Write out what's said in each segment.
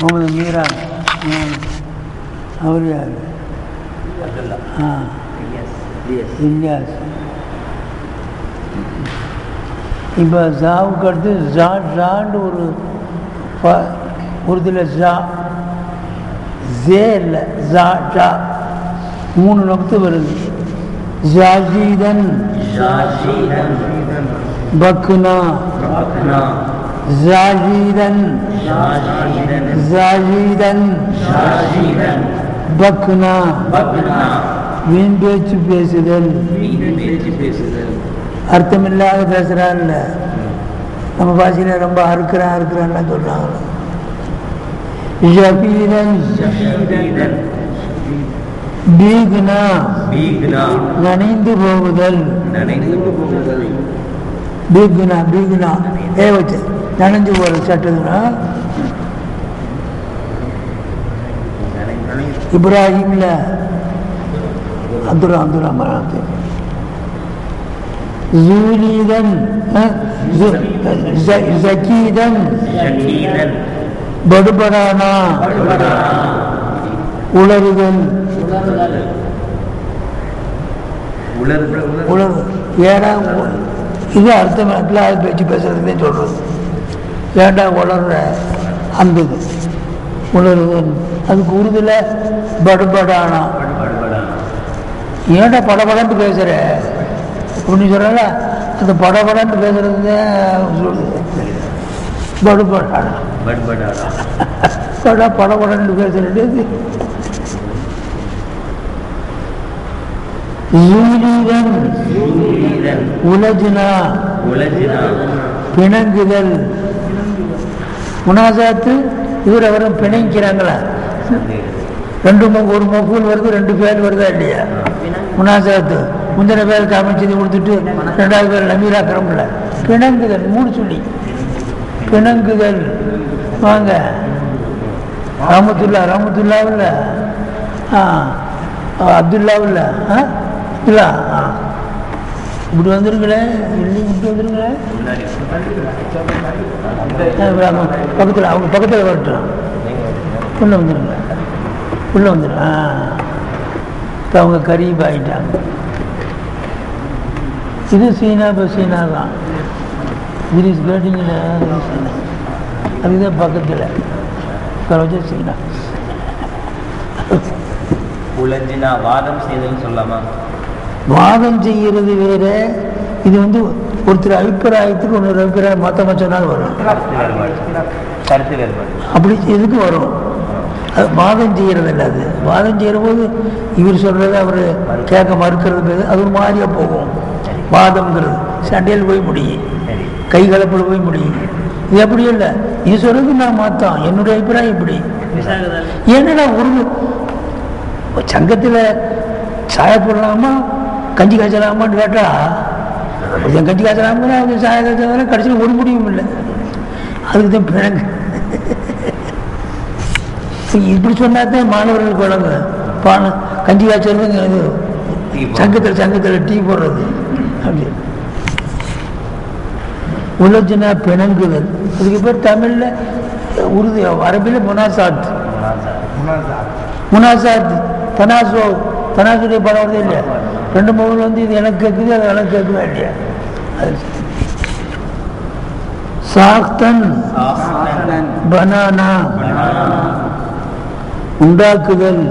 முகமது மீரான் அவர் யார்? இல்யாஸ். இப்போ ஜாவுக்கு அடுத்து ஜான்னு ஒரு உருதுல ஜா ஜே இல்லை ஜா ஜா 3 நொக்து வருது. ஜாஜீதன் பக்னா ஜாஜீதன் ஜாஜீதன் பக்னா வீண் பேச்சு பேசுதல். அர்த்தமில்லாத பேசுறான்ல, நம்ம பாஷையில ரொம்ப அறுக்கிறான்னு சொல்றாங்க. ஜபீதன் பீக்னா நனைந்து போகுதல். பீக்னா வச்சு நனைஞ்சு போறது சட்டதுன்னா. இப்ராஹிம்ல அப்துல் ஜூலீதன் ஜக்கீதன் படுபடானா உளறுதல். ஏடா இது அர்த்தம் இல்லாத பேச்சு பேசுறதுமே சொல்றது. ஏண்டா உளர்ற அந்த உளறுதல். அதுக்கு உறுதியில் படுபடானா. ஏன்டா படபடன்னு பேசுற அப்படின்னு சொல்றல, அந்த படபடன்னு பேசுறது படுபடானா. படபடன்னு பேசுறது. உலஜினா பிணங்குதல். முனாசாத்து இவர் அவரும் பிணைக்கிறாங்களா? ஒரு மஃபூல் வருது, 2 பேர் வருதா இல்லையா? முனாசாத்து முந்தின பேருக்கு அமைச்சது கொடுத்துட்டு 2வது பேர் நமீராக்கிறோம்ல. பிணங்குதல் 3 சொல்லி பிணங்குதல். வாங்க ரஹமத்துல்லாவில் அப்துல்லாவில் இல்லா இப்படி வந்துருங்களே, இப்படி வந்துருங்களே. பக்கத்தில் அவங்க பக்கத்தில் வரட்டும். உள்ள வந்துருங்க, உள்ள வந்துடும். இப்போ அவங்க கரீப் ஆகிட்டாங்க. இது சீனா. இப்போ சீனா தான் கிரீஸ் கேட்டிங்கில் அதுதான் பக்கத்தில் வச்சு சீனா. வாதம் செய்தல் சொல்லாமா? வாதம் செய்கிறது வேற. இது ஒருத்தர் அபிப்பிராயத்துக்கு இன்னொரு அபிப்பிராயம் மொத்தமாக சொன்னாலும் வரும். கருத்து வேறுபாடு அப்படி எதுக்கு வரும்? அது வாதம் செய்கிறது இல்லை. அது வாதம் செய்கிற போது இவர் சொல்றது அவர் கேட்க மறுக்கிறது, அது ஒரு மாதிரியா போகும். வாதம்ங்கிறது சண்டையில் போய் முடியும், கை கலப்பில் போய் முடியும். இது எப்படி இல்லை, நீ சொல்றது நான் மாத்தான், என்னுடைய அபிப்பிராயம் இப்படி. ஏன்னா சங்கத்தில் சாய போடலாமா கஞ்சி காய்ச்சலாமான்னு கேட்டா கஞ்சி காய்ச்சலாமா சாய காய்ச்சலாம் கடைசியில் ஒரு முடியும் இல்லை. அதுக்கு தான் பிறகு இப்படி சொன்னாதான் மாணவர்களுக்கு வழங்க கஞ்சி காய்ச்சல் சங்கத்தில் டீ போடுறது அப்படி. உலஜனா பிணங்குதல். அதுக்கு பேர் தமிழ்ல உருது அரபியில் முனாசாத். தனாசுடைய படம் வருது இல்லையா? 2 மொழிகள் இது எனக்கு கேட்குது, அது எனக்கு கேட்குதா இல்லையா? அது சாக்தன் பனானா உண்டாக்குதல்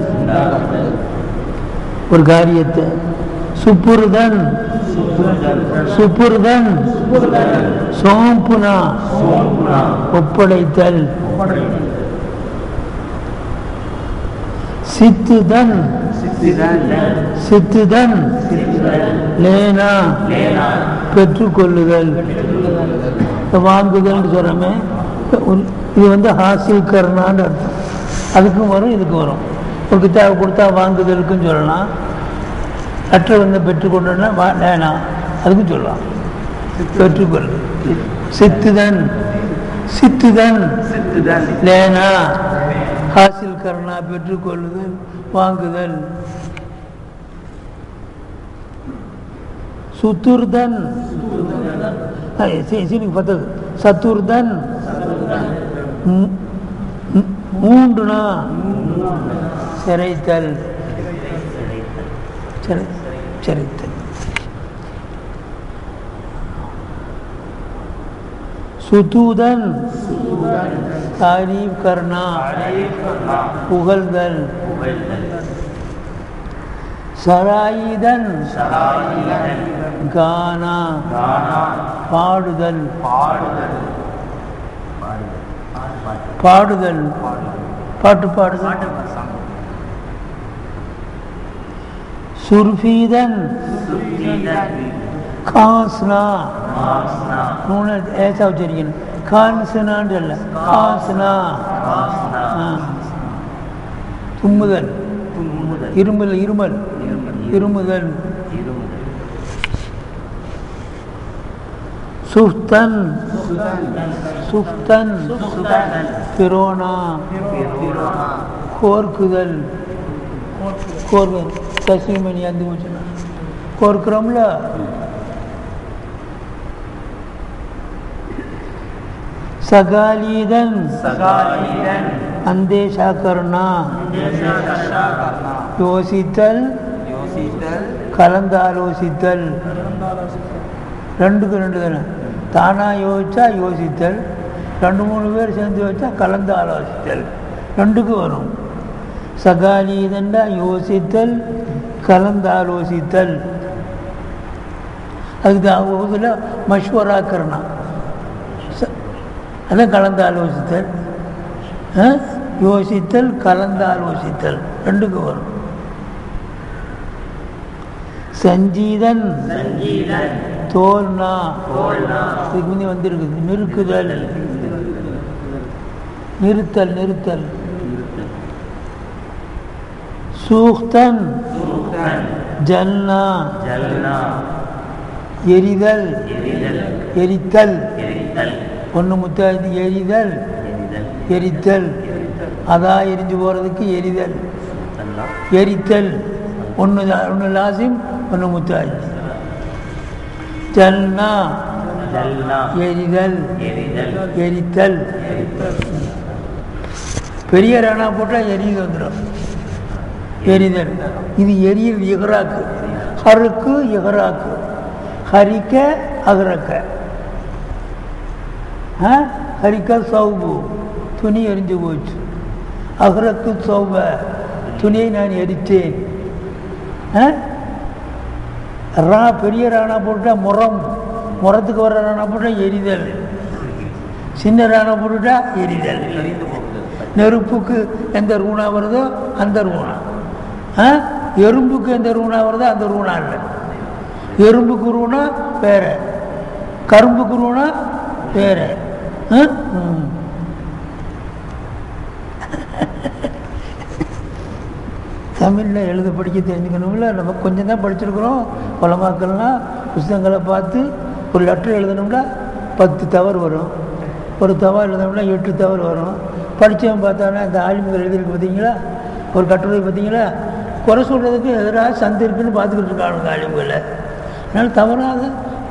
ஒரு காரியத்தை. சுப்புர்தன் சோம்புனா ஒப்படைத்தல். சித்துதன் லேனா பெற்றுக்கொள்ளுதல். வாங்குதல் சொல்றமே, இது ஹாசில் கர்னான்னு அர்த்தம். அதுக்கும் வரும், இதுக்கும் வரும். ஒரு கித்தாவை கொடுத்தா வாங்குதலுக்கும் சொல்லலாம். லெட்டர் பெற்றுக்கொண்டா லேனா அதுக்கும் சொல்லலாம். பெற்றுக்கொள்ளு. சித்துதன் லேனா ஹாசில் கர்னா பெற்றுக்கொள்ளுதல், வாங்குதல். சுத்துர்தன் சத்துர்தன் மூண்டுனா சிறைத்தல் சிறைத்தல். சுதூதன் தாரீப் கர்னா புகழ்தல். சராயிதன் கானா பாடுதல். பாடுதல் பாட்டு பாடுதல். சுர்ஃபீதன் காஸ்னா நூனை ஏசா வச்சிருக்கணும். கான்சனான்னு இல்லை, காஸ்னா. தும்முதல் இருமல் இருமல் இருமுதல். சுஃப்தன் சுஃப்தன் பிரோனா கோர்க்குதல். கோர்க்குதல் சசிமணி அந்த போச்சுன்னா கோர்க்குறோம்ல. சகாலீதன் அந்தேஷா கர்ணா யோசித்தல் கலந்தாலோசித்தல். ரெண்டுக்கு ரெண்டு தானே. தானாக யோசிச்சா யோசித்தல், 2-3 பேர் சேர்ந்து வச்சா கலந்து ஆலோசித்தல், ரெண்டுக்கு வரும். சகாலீதண்டா யோசித்தல் கலந்தாலோசித்தல். அதுக்கு இதில் மஷ்வராக்கரணா அதான் கலந்து ஆலோசித்தல். யோசித்தல் கலந்தாலோசித்தல் ரெண்டுக்கு வரும். சஞ்சீதன் தோல்னா இதுக்கு முந்தி வந்திருக்குது. நிறுக்குதல் நிறுத்தல் நிறுத்தல். சூக்தன் ஜல்னா எரிதல் எரித்தல். ஒன்று முத்தாது எரிதல் எரித்தல். அதான் எரிஞ்சு போகிறதுக்கு எரிதல் எரித்தல். ஒன்று லாசிம் ஒன்று முத்தாது. ஜல்னா எரிதல் எரித்தல். பெரிய ராணா போட்டால் எரியுது வந்துடும். எரிதல் இது எரியுது. இகராக்கு ஹருக்கு இகராக்கு ஹரிக்க அகரக்க. ஹரிக்க சௌபு துணி எரிஞ்சு போச்சு. அகரக்கு சௌப துணியை நான் எரித்தேன். ரா பெரிய ராணா போட்டால் முறம், முறத்துக்கு வர ராணா போட்டால் எரிதல். சின்ன ராணா போட்டுட்டா எரிதல். நெருப்புக்கு எந்த ரூணா வருதோ அந்த ரூணா. எறும்புக்கு எந்த ரூணா வருதோ அந்த ரூணா இல்லை. எறும்புக்கு ரூணா வேற, கரும்புக்கு ரூணா வேற. தமிழில் எழுத படிக்க தெரிஞ்சுக்கணும்ல. நம்ம கொஞ்சம் தான் படிச்சிருக்கிறோம். உலமாக்கள்லாம் புத்தகங்களை பார்த்து ஒரு லெட்டர் எழுதணும்னா 10 தவறு வரும். ஒரு தவறு எழுதணும்னா 8 தவறு வரும். படித்தவன் பார்த்தானா இந்த ஆலிம்கள் எழுதியிருக்கு பார்த்தீங்களா, ஒரு கட்டுரை பார்த்தீங்களா, குறை சொல்கிறதுக்கு எதிராக சந்தை இருக்குன்னு பார்த்துக்கிட்டு இருக்காங்க ஆலிம்களை. அதனால் தவறாக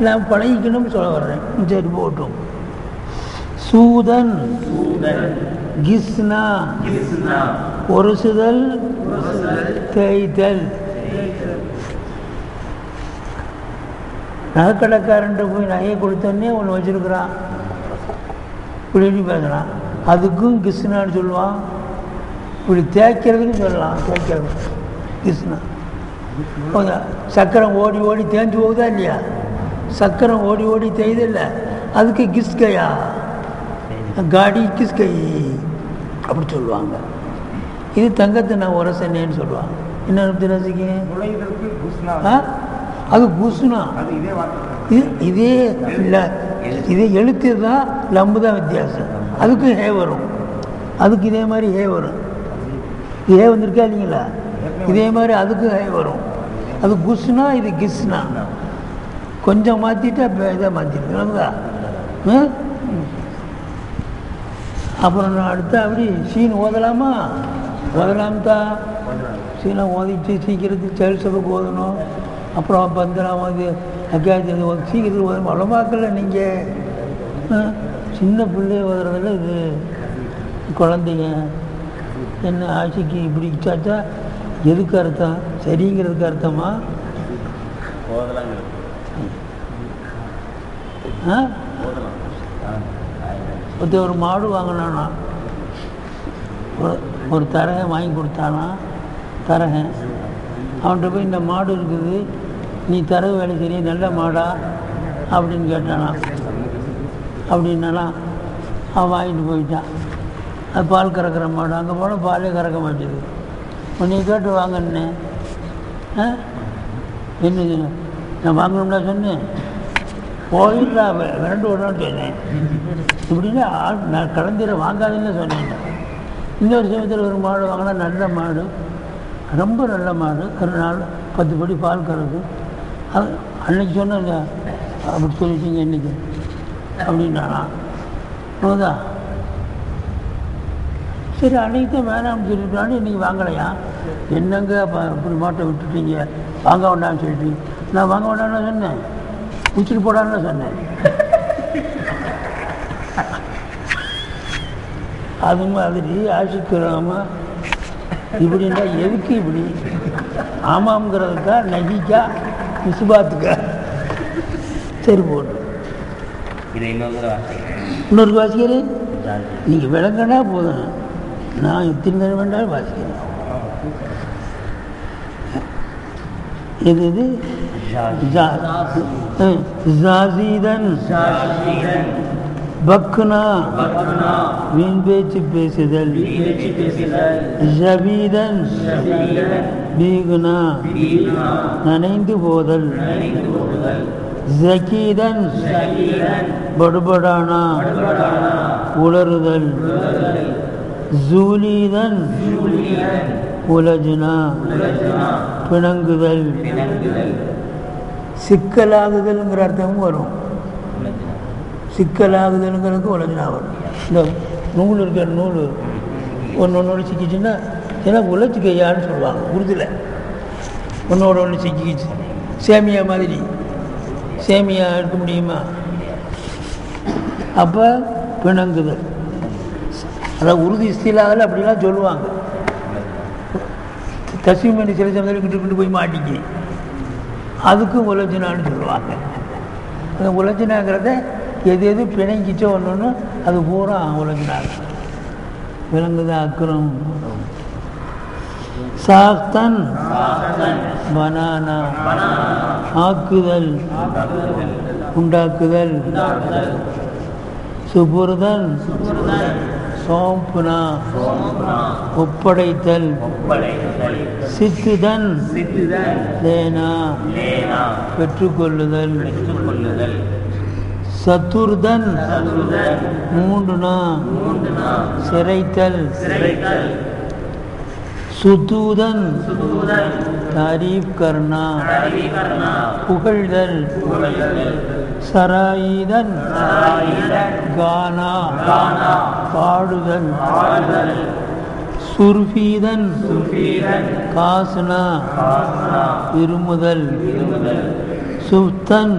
நான் பழகிக்கணும்னு சொல்ல வர்றேன். சரி போட்டும். சூதன் கிஸ்னா ஒருசுதல் தேய்தல். நகைக்கடைக்காரன்ட்டு போய் நகையை கொடுத்தோன்னே ஒன்று வச்சுருக்குறான், இப்படி பேசுகிறான். அதுக்கும் கிஸ்னான்னு சொல்லுவான். இப்படி தேய்க்கிறதுக்கும் சொல்லலாம். தேய்க்கிறது கிஸ்னா. சக்கரம் ஓடி ஓடி தேஞ்சு போகுதா இல்லையா? சக்கரம் ஓடி ஓடி தேய்தில்லை, அதுக்கு கிஸ்கையா காடி கிஸ்கை அப்படி சொல்லுவாங்க. இது தங்கத்தை நான் உரசனேன்னு சொல்லுவாங்க. என்ன ரசிக்க அது குஸ்னா. இதே இல்லை, இதே எழுத்து தான், லம்பு தான் வித்தியாசம். அதுக்கும் ஹே வரும், அதுக்கு இதே மாதிரி ஹே வரும். ஹே வந்திருக்கா இல்லைங்களா? இதே மாதிரி அதுக்கும் ஹே வரும். அது குஸ்னா, இது கிஸ்னா. கொஞ்சம் மாற்றிட்டா இதாக மாற்றிருக்கா. அப்புறம் நான் அடுத்த அப்படி சீன் ஓதலாமா? ஓதலாம் தான். சீனை ஓதிட்டு சீக்கிரத்துக்கு செயல் சபைக்கு ஓதணும். அப்புறம் பந்தலாம் ஓதி அக்காயத்தில் சீக்கிரத்துக்கு ஓதணும். வளமாக்கல நீங்கள் சின்ன பிள்ளைய ஓதுறதில்ல இது. குழந்தைங்க என்ன ஆட்சிக்கு இப்படி சாச்சா எதுக்கு அர்த்தம்? சரிங்கிறதுக்கு அர்த்தமா? ஒரு மாடு வாங்கினானா, ஒரு தரகை வாங்கி கொடுத்தானா, தரகை அவன்கிட்ட போய் இந்த மாடு இருக்குது, நீ தரகு வேலை செய்ய நல்ல மாடா அப்படின்னு கேட்டானா. அப்படின்னானா அவன் வாங்கிட்டு போயிட்டான். அது பால் கறக்கிற மாடு. அங்கே போனால் பாலே கறக்க மாட்டேது. உன்னை கேட்டு வாங்கினே என்ன நான் வாங்கணும்னா சொன்னேன், போயிடா விரண்டு விடணும்னு சொன்னேன். இப்படின்னா நான் கலந்துரை வாங்காதுன்னு சொன்னேன். இன்னொரு சமயத்தில் ஒரு மாடு வாங்கினா நல்ல மாடு, ரொம்ப நல்ல மாடு, ஒரு நாள் 10 படி பால் கறக்கும். அது அன்னைக்கு சொன்னேன், அப்படி சொல்லிட்டீங்க இன்றைக்கி அப்படின்னானா. நோதா சரி அன்றைக்கி தான் வேணாம்னு சொல்லிட்டான்னு இன்றைக்கி வாங்கலையா? என்னங்க இப்படி மாட்டை விட்டுட்டீங்க, வாங்க வேண்டாம்னு சொல்லிட்டு. நான் வாங்க வேண்டாம்னு சொன்னேன், குச்சிட்டு போடான்னு சொன்னேன். அது மாதிரி ஆசிக்கிறாம இப்படின்னா எதுக்கு இப்படி? ஆமாம்ங்கிறதுக்கா நகிக்கா விசுபாத்துக்கா? சரி போடு. இன்னொரு வாசிக்கிறேன், நீங்கள் விளங்கினா போதும், நான் எத்தனை நேரம் வேண்டாலும் வாசிக்கிறேன். எது இது? ஜாசீதன் பக்னா வீண் பேச்சு பேசுதல், ஜபீதன் பீகுனா நனைந்து போதல், ஜகீதன் படுபடானா உளறுதல், ஜூலீதன் உலஜுனா பிணங்குதல். சிக்கலாகுதல்ங்கிற அர்த்தமும் வரும், சிக்கலாகுதலுங்கிறதுக்கு உலஜுனா வரும். இந்த நூல் இருக்கிற நூல் ஒன்று சிக்கிச்சுன்னா ஏன்னா உழைச்சி கையான்னு சொல்லுவாங்க உருதுல. ஒன்றோட ஒன்று சிக்கிச்சு, சேமியா மாதிரி சேமியா இருக்க முடியுமா? அப்போ பிணங்குதல், அதாவது உறுதி இஸ்திலாவில் அப்படிலாம் சொல்லுவாங்க. தஸ்மீமணி சில சமயத்தில் கிட்டு போய் மாட்டிக்கு, அதுக்கும் உலஜினான்னு சொல்லுவாங்க. அந்த உலஜினாங்கிறத எது எது பிணைங்கிச்சோ ஒன்று அது பூரா உலஜினாங்க. விளங்குதா? அக்குறம் சாக்தன் பனானா ஆக்குதல் உண்டாக்குதல், சுபுர்தன் சோம்புனா ஒப்படைத்தல், சித்துதன் லேனா பெற்றுக்கொள்ளுதல், சத்துர்தன் மூண்டுனா சிறைத்தல், சுதூதன் தாரீஃப் கர்னா புகழ்தல், சராயிதன் கானா பாடுதல், சுர்ஃபீதன் காசுனா விரும்புதல், சுப்தன்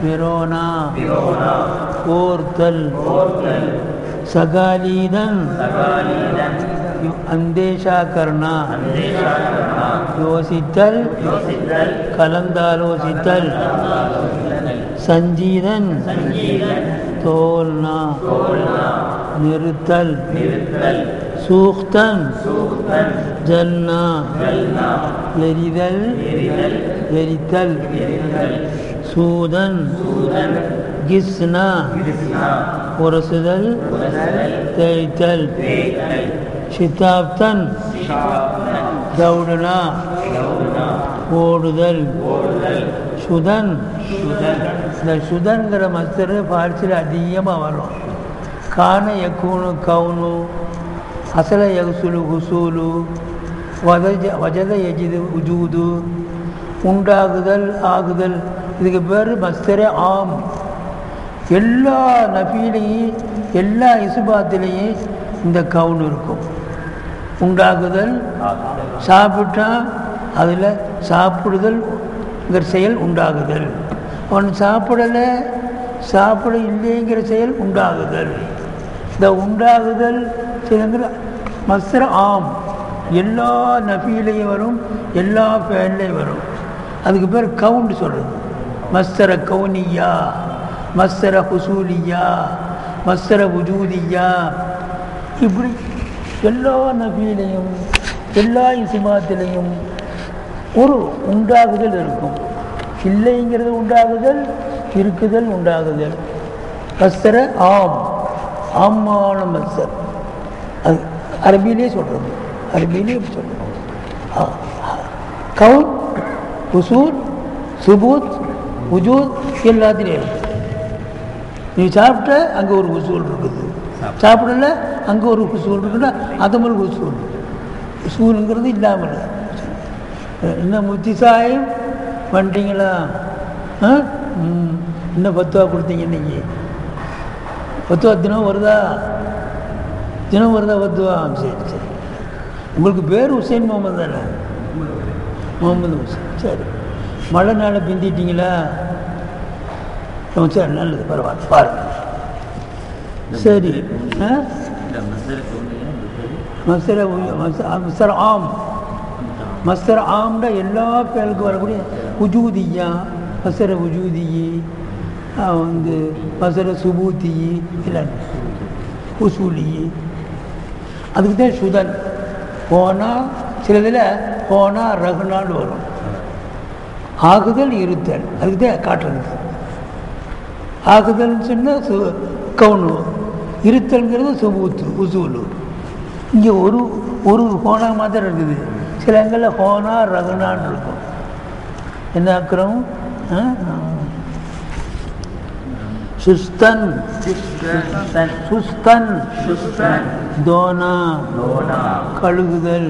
விரோனா கோர்த்தல், சகாலீதன் அந்தேஷா கர்னா யோசித்தல் கலந்தாலோசித்தல், சஞ்சீதன் தோல்னா நிறுத்தல், சூக்தன் ஜன்னா எரிதல் எரித்தல், சூதன் கிஸ்னா உரசுதல் தேய்த்தல், சித்தாப்தன் தௌடுனா ஓடுதல், சுதன். இந்த சுதன்கிற மஸ்தர் பார்சியில் அதிகமாக வரும். கான யக்கூனு கவுனு, அசல யகுசுலு ஹுசூலு, வஜத யஜிது உஜூது, உண்டாகுதல் ஆகுதல். இதுக்கு பேர் மஸ்தரே ஆம். எல்லா நபியிலையும் எல்லா இசுபாத்திலையும் இந்த கவுன் இருக்கும். உண்டாகுதல், சாப்பிட்டா அதில் சாப்பிடுதல்ங்கிற செயல் உண்டாகுதல், ஒன்று சாப்பிடலை சாப்பிட இல்லைங்கிற செயல் உண்டாகுதல். இந்த உண்டாகுதல் சிலங்கிற மஸ்தர ஆம் எல்லா நஃபீலையும் வரும், எல்லா ஃபேன்லையும் வரும். அதுக்கு பேர் கவுண்ட் சொல்கிறது. மஸ்தர கவுனியா, மஸ்தர ஹுசூலியா, மஸ்தர உஜூதியா, இப்படி எல்லா நஃபீலையும் எல்லா இசிமாத்திலையும் ஒரு உண்டாகுதல் இருக்கும். இல்லைங்கிறது உண்டாகுதல், இருக்குதல் உண்டாகுதல். மஸ்தர ஆம், ஆமான மஸ்தர், அது அரபியிலே சொல்கிறது. அரபியிலே சொல்கிறது. கவுன், உசூல், சுபூத், உஜூத் எல்லாத்திலையும் இருக்குது. நீ சாப்பிட்ட அங்கே ஒரு உசூல் இருக்குது, சாப்பிடல அங்கே ஒரு உசூல் இருக்குன்னா அதமல் உசூல். உசூலுங்கிறது இல்லாமல் இன்னும் முத்திசாயம் வந்துட்டீங்களா? இன்னும் 10 ரூபா கொடுத்தீங்க. இன்னைக்கு 10 ரூபா தினம் வருதா? தினம் வருதா 10 ரூபா? சரி சரி. உங்களுக்கு பேர் ஹுசைன் முகமது தானே? முகமது ஹுசைன். சரி, மழை நாளை பிந்திட்டீங்களா? சரி, நல்லது, பரவாயில்ல, பாருங்க. சரி. மஸ்தர் ஆம், மஸ்தர் ஆம்னா எல்லா பேருக்கு வரக்கூடிய உஜூதியா, மஸ்தர உஜூதியி, வந்து மஸ்தர சுபூத்தியி, இல்லை உசூலியி. அதுக்கு தான் சுதன் போனால், சிலதில் போனால் ரகுனான்னு வரும். ஆகுதல் இருத்தல், அதுக்கு தான் காட்டுறது. ஆகுதல்னு சொன்னால் கவுனு, இருத்தல்ங்கிறது சுபூத்து உசூலு. இங்கே ஒரு ஹோனா மாத்திரம் இருக்குது. சில இடங்களில் ஹோனா ரகுனான்னு இருக்கும். என்ன ஆக்கிறோம்? சுஸ்தன், சுஸ்தன், தோனா, கழுகுதல்,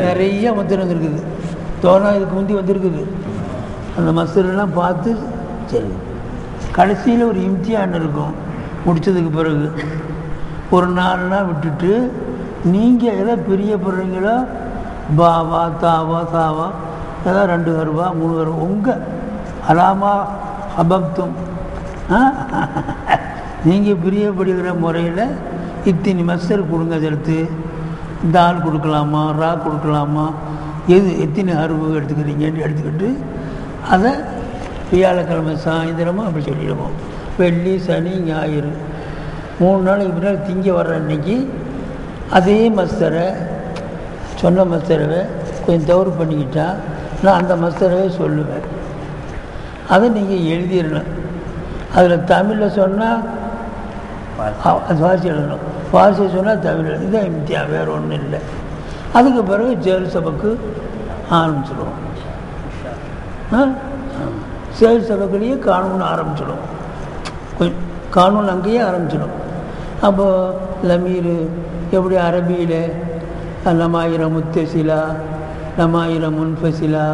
நிறைய மத்திரம் இருக்குது. தோனா இதுக்கு முந்தி வந்திருக்குது. அந்த மஸ்தரெல்லாம் பார்த்து சரி. கடைசியில் ஒரு இம்தியான் இருக்கும். முடித்ததுக்கு பிறகு ஒரு 4 நாள் விட்டுட்டு நீங்கள் எதை பிரியப்படுறீங்களோ, பாவா தாவா சாவா, ஏதாவது 2 கருவா 3 கருவா உங்கள் அலாமா அபக்தும் நீங்கள் பிரியப்படுகிற முறையில் இத்தினி மஸ்தர் கொடுங்க. சேர்த்து தால் கொடுக்கலாமா, ரா கொடுக்கலாமா, எத்தனை அருவு எடுத்துக்கிறீங்கன்னு எடுத்துக்கிட்டு அதை வியாழக்கிழமை சாயந்தரமாக அப்படி சொல்லிடுவோம். வெள்ளி சனி ஞாயிறு 3 நாளைக்கு பின்னாடி திங்க வர்ற அன்னைக்கு அதே மஸ்தரை, சொன்ன மஸ்தரவை கொஞ்சம் தவறு பண்ணிக்கிட்டா நான் அந்த மஸ்தரவை சொல்லுவேன். அதை நீங்கள் எழுதிடணும். அதில் தமிழில் சொன்னால் ஃபார்சி எழுதணும், ஃபார்சி சொன்னால் தமிழ். இதுதான் இம்தியா, வேறு ஒன்றும் இல்லை. அதுக்கு பிறகு ஜெயல் சபைக்கு ஆரம்பிச்சிடுவோம். செயல் சபைகளையே கானூன் ஆரம்பிச்சிடும். கானூன் அங்கேயே ஆரம்பிச்சிடும். அப்போது லமீர் எப்படி அரபியில் லமாயிர முத்தசிலா, லமாயிர முன்ஃபசிலா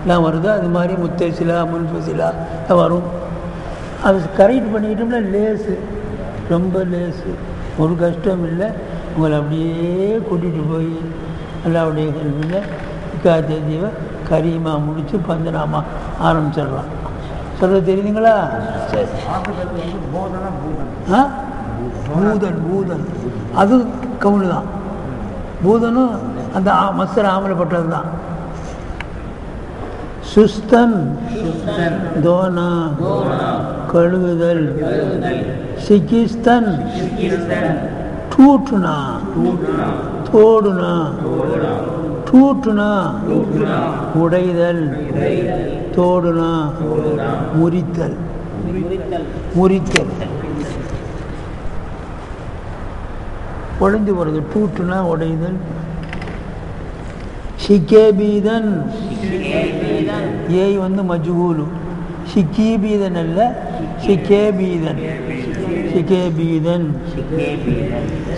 எல்லாம் வருதோ, அது மாதிரி முத்தசிலா முன்ஃபசிலா வரும். அது கரெக்ட் பண்ணிக்கிட்டோம்னா லேஸு, ரொம்ப லேஸு, ஒரு கஷ்டம் இல்லை. உங்களை அப்படியே கூட்டிகிட்டு போய் அல்லாவுடைய ஹெல்மில் இக்காத்தேஜீவை கரீமா முடித்து பந்தனாமா ஆரம்பிச்சிடலாம். சொல்கிறது தெரியுதுங்களா? சரி. பூதன், பூதன் அது கவுனு தான். பூதனும் அந்த மஸ்தர் ஆமலப்பட்டது தான். சுஸ்தன், தோனா, கழுகுதல், சிக்கிஸ்தன், டூட்டுனா, தோடுனா, டூட்டுனா, உடைதல், தோடுனா, முறித்தல், முறித்தல், உடைஞ்சு போகிறது. டூட்டுனா உடைதல். ஷிக்கேபீதன், ஏய் வந்து மஜ்ஹூலு, ஷிக்கீபீதன் அல்ல, ஷிக்கேபீதன், ஷிக்கேபீதன்.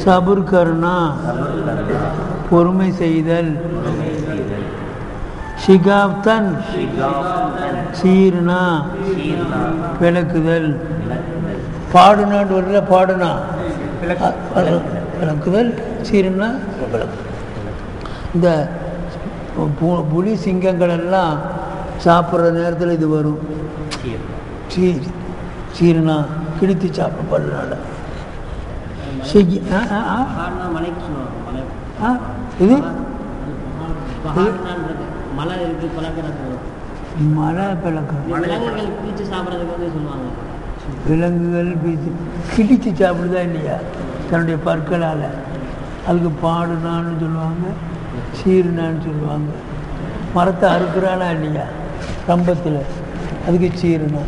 சபுர் கர்னா, பொறுமை செய்தல். ஷிகாப்தன், சீர்னா, விளக்குதல். பாடுனான்னு வரல, பாடுனா விளக்குதல், சீர்னா விளக்கு. இந்த புலி சிங்கங்கள் எல்லாம் சாப்பிட்ற நேரத்தில் இது வரும். சீர்னா கிழித்து சாப்பிட பல்லுனால ஷிகி மலைக்கு சொல்லுவாங்க மலை இது மலை இருக்கு பழக்கிறது மலை பிளக்கம் விலங்குகள் பீச்சு சாப்பிட்றதுக்கு வந்து சொல்லுவாங்க. விலங்குகள் பீச்சு கிடிச்சு சாப்பிடுதா இல்லையா தன்னுடைய பற்களால், அதுக்கு பாடுனான்னு சொல்லுவாங்க, சீருனான்னு சொல்லுவாங்க. மரத்தை அறுக்கிறானா இல்லையா ரம்பத்தில், அதுக்கு சீருனா.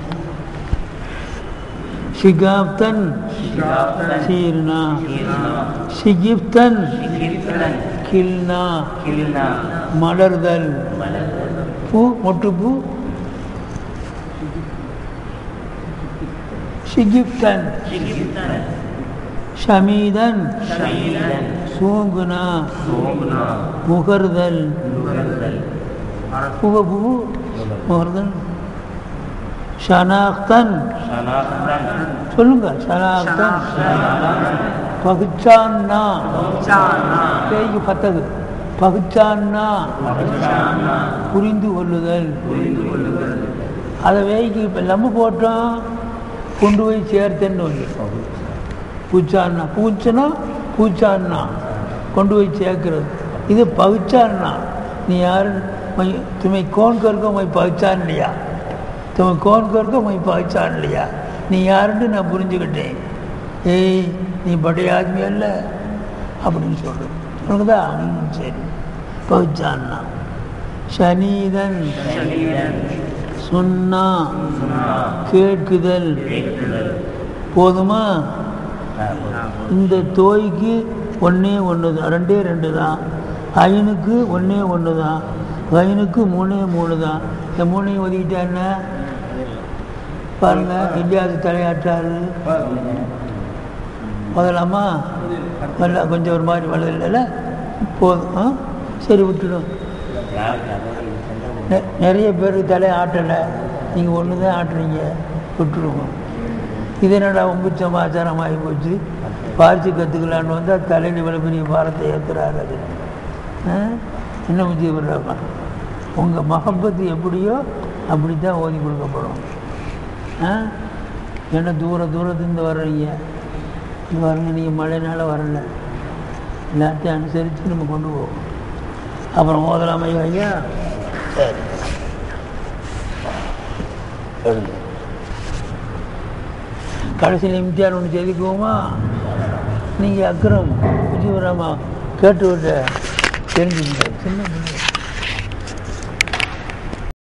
ஷிகாப்தன் சீருனா, ஷிகிப்தன் கில்னா மலர்தல், பூ மொட்டுப்பூ ஷிகிப்தன், ஷமீதன் சூங்குனா முகர்தல், புகப்பூ முகர்தல். ஷனாக்தன் சொல்லுங்க, ஷனாக்தன் பகுச்சான்னா பேய்க்கு பத்தது, பகுச்சான்னா புரிந்து கொள்ளுதல். அதை வேய்க்கு இப்போ லம்பு போட்டோம் கொண்டு போய் சேர்த்தேன்னு ஒன்று பூச்சான்னா, பூச்சனா பூச்சான்னா கொண்டு போய் சேர்க்கிறது. இது பகுச்சான்னா நீ யாரு तुम्हें कौन कर को मैं पहचान लिया, तुम्हें कौन कर को मैं पहचान लिया, நீ யாருன்னு நான் புரிஞ்சுக்கிட்டேன், ஏய் நீ படை ஆத்மி அல்ல அப்படின்னு சொல்கிறது உனக்குதா. சரி பகுச்சான்னா. ஷனீதன் சுன்னா கேட்குதல். போதுமா? இந்த தோய்க்கு ஒன்றே ஒன்று தான், ரெண்டே ரெண்டு தான். ஐனுக்கு ஒன்றே ஒன்று தான், ஐனுக்கு மூணே மூணு தான். இந்த மூணையும் ஒதுக்கிட்டான்னா பாருங்க, எங்கேயாவது தலையாற்றாரு முதலாமா வரல, கொஞ்சம் ஒரு மாதிரி வளரல போதும். சரி விட்டுடும். நிறைய பேர் தலை ஆட்டலை, நீங்கள் ஒன்று தான் ஆட்டுறீங்க, விட்டுருவோம். இது என்னடா உங்க சமாச்சாரம் ஆகி போச்சு, பார்த்து கற்றுக்கலான்னு வந்தால் தலையில் இவ்வளோ பெரிய பாரத்தை ஏற்றுறாரு. அது என்ன முக்கிய விடுறாப்பா, உங்கள் மகப்பத்து எப்படியோ அப்படி தான் ஓதி கொடுக்கப்படும். ஏன்னா தூரத்துலேருந்து வர்றீங்க, இது வரங்க, நீங்கள் மழைனால வரல, எல்லாத்தையும் அனுசரித்து நம்ம கொண்டு போவோம். அப்புறம் ஓதலாமை ஐயா. சரி எழுது. கடைசியில் இம்தியான் ஒன்று செய்திக்குவோமா? நீங்கள் அக்ரம் விஜயராமா கேட்டு விட்ட தெரிஞ்சுங்க. சின்ன